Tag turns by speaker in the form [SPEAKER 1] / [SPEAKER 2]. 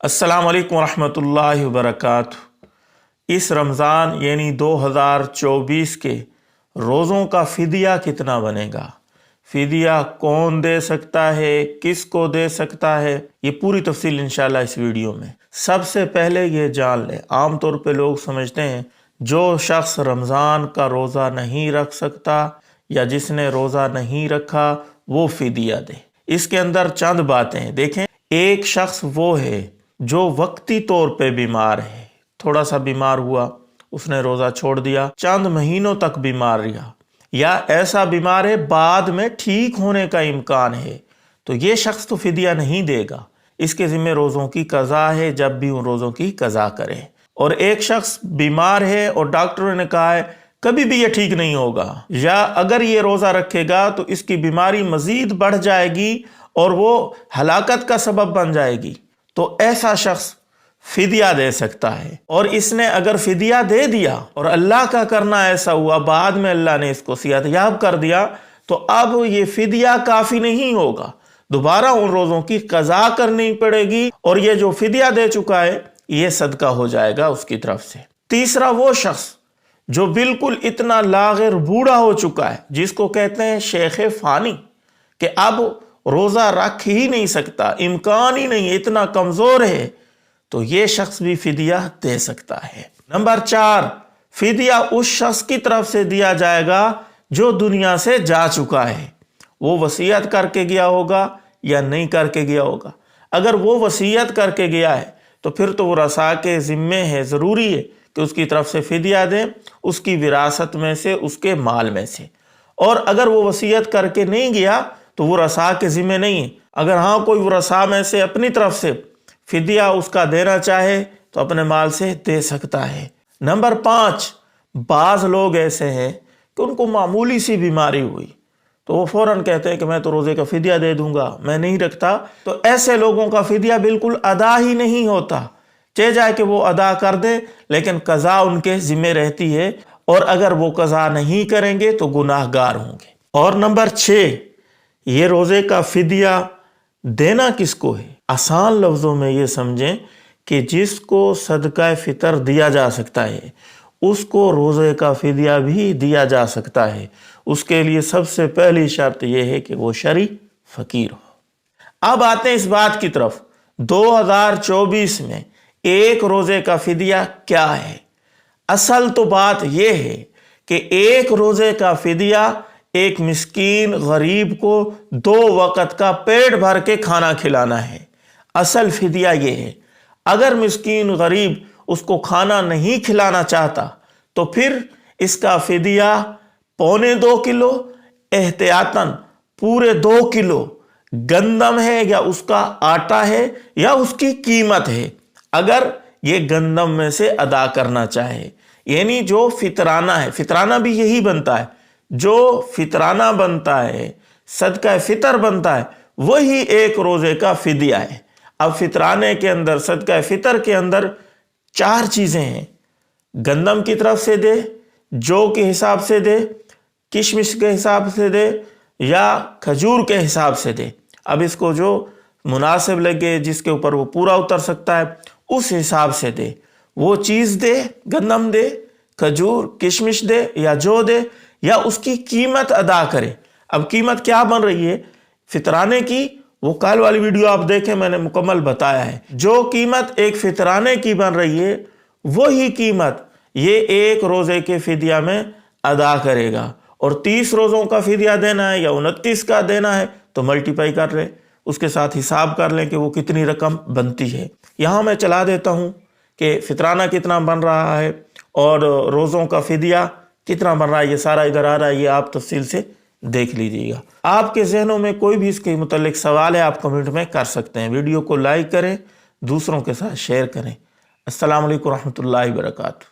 [SPEAKER 1] अस्सलाम वालेकुम रहमतुल्लाहि व बरकातुहू। इस रमज़ान यानी 2024 के रोज़ों का फ़िदिया कितना बनेगा, फ़िदिया कौन दे सकता है, किसको दे सकता है, ये पूरी तफसील इंशाल्लाह इस वीडियो में। सबसे पहले ये जान लें, आम तौर पे लोग समझते हैं जो शख्स रमज़ान का रोज़ा नहीं रख सकता या जिसने रोज़ा नहीं रखा वो फ़िदिया दे। इसके अंदर चंद बातें हैं। देखें, एक शख्स वो है जो वक्ती तौर पे बीमार है, थोड़ा सा बीमार हुआ, उसने रोज़ा छोड़ दिया, चंद महीनों तक बीमार रहा, या ऐसा बीमार है बाद में ठीक होने का इम्कान है, तो ये शख्स तो फ़िदिया नहीं देगा, इसके ज़िम्मे रोज़ों की क़ज़ा है, जब भी उन रोज़ों की क़ज़ा करे। और एक शख्स बीमार है और डॉक्टरों ने कहा है कभी भी ये ठीक नहीं होगा, या अगर ये रोज़ा रखेगा तो इसकी बीमारी मज़ीद बढ़ जाएगी और वो हलाकत का सबब बन जाएगी, तो ऐसा शख्स फ़िदिया दे सकता है। और इसने अगर फ़िदिया दे दिया और अल्लाह का करना ऐसा हुआ, बाद में अल्लाह ने इसको सेहतयाब कर दिया, तो अब ये फ़िदिया काफ़ी नहीं होगा, दोबारा उन रोज़ों की क़ज़ा करनी पड़ेगी और ये जो फ़िदिया दे चुका है ये सदका हो जाएगा उसकी तरफ से। तीसरा, वो शख्स जो बिल्कुल इतना लाग़िर बूढ़ा हो चुका है, जिसको कहते हैं शेख फ़ानी, कि अब रोज़ा रख ही नहीं सकता, इम्कान ही नहीं, इतना कमज़ोर है, तो ये शख्स भी फ़िदिया दे सकता है। नंबर 4, फ़िदिया उस शख्स की तरफ से दिया जाएगा जो दुनिया से जा चुका है। वो वसीयत करके गया होगा या नहीं करके गया होगा। अगर वो वसीयत करके गया है तो फिर तो वो रसा के ज़िम्मे है, ज़रूरी है कि उसकी तरफ से फ़िदिया दें, उसकी विरासत में से, उसके माल में से। और अगर वो वसीयत करके नहीं गया तो वो रसा के ज़िम्मे नहीं है। अगर हाँ कोई वो रसा में से अपनी तरफ से फ़िदिया उसका देना चाहे तो अपने माल से दे सकता है। नंबर 5, बाज़ लोग ऐसे हैं कि उनको मामूली सी बीमारी हुई तो वो फ़ौरन कहते हैं कि मैं तो रोज़े का फ़िदिया दे दूंगा, मैं नहीं रखता। तो ऐसे लोगों का फ़िदिया बिल्कुल अदा ही नहीं होता, चाहे जाए कि वो अदा कर दे, लेकिन क़ज़ा उनके ज़िम्मे रहती है, और अगर वो क़ज़ा नहीं करेंगे तो गुनाहगार होंगे। और नंबर 6, ये रोज़े का फ़िदिया देना किसको है? आसान लफ्ज़ों में ये समझें कि जिसको सदका फ़ितर दिया जा सकता है उसको रोज़े का फ़िदिया भी दिया जा सकता है। उसके लिए सबसे पहली शर्त यह है कि वो शरई फ़कीर हो। अब आते हैं इस बात की तरफ, 2024 में एक रोज़े का फ़िदिया क्या है। असल तो बात यह है कि एक रोज़े का फ़िदिया एक मिस्कीन गरीब को 2 वक़्त का पेट भर के खाना खिलाना है। असल फ़िदिया ये है। अगर मिस्कीन गरीब उसको खाना नहीं खिलाना चाहता तो फिर इसका फ़िदिया 1.25 किलो, एहतियातन पूरे 2 किलो गंदम है, या उसका आटा है, या उसकी कीमत है, अगर ये गंदम में से अदा करना चाहे। यानी जो फ़ितराना है, फ़ितराना भी यही बनता है, जो फ़ितराना बनता है, सदका फ़ितर बनता है, वही एक रोज़े का फ़िदिया है। अब फ़ितराने के अंदर, सदका फ़ितर के अंदर 4 चीज़ें हैं। गंदम की तरफ से दे, जौ के हिसाब से दे, किशमिश के हिसाब से दे, या खजूर के हिसाब से दे। अब इसको जो मुनासिब लगे, जिसके ऊपर वो पूरा उतर सकता है, उस हिसाब से दे, वो चीज़ दे, गंदम दे, खजूर, किशमिश दे, या जौ दे, या उसकी कीमत अदा करे। अब कीमत क्या बन रही है फ़ितराने की, वो कल वाली वीडियो आप देखें, मैंने मुकम्मल बताया है। जो कीमत एक फ़ितराने की बन रही है वही कीमत ये एक रोज़े के फ़िदिया में अदा करेगा। और 30 रोज़ों का फ़िदिया देना है या 29 का देना है तो मल्टीप्लाई कर लें, उसके साथ हिसाब कर लें कि वो कितनी रकम बनती है। यहाँ मैं चला देता हूँ कि फ़ितराना कितना बन रहा है और रोज़ों का फ़िदिया कितना बन रहा है, ये सारा इधर आ रहा है, ये आप तफसील से देख लीजिएगा। आपके ज़हनों में कोई भी इसके मुतालिक सवाल है आप कमेंट में कर सकते हैं। वीडियो को लाइक करें, दूसरों के साथ शेयर करें। अस्सलाम वालेकुम रहमतुल्लाहि व बरकातुहू।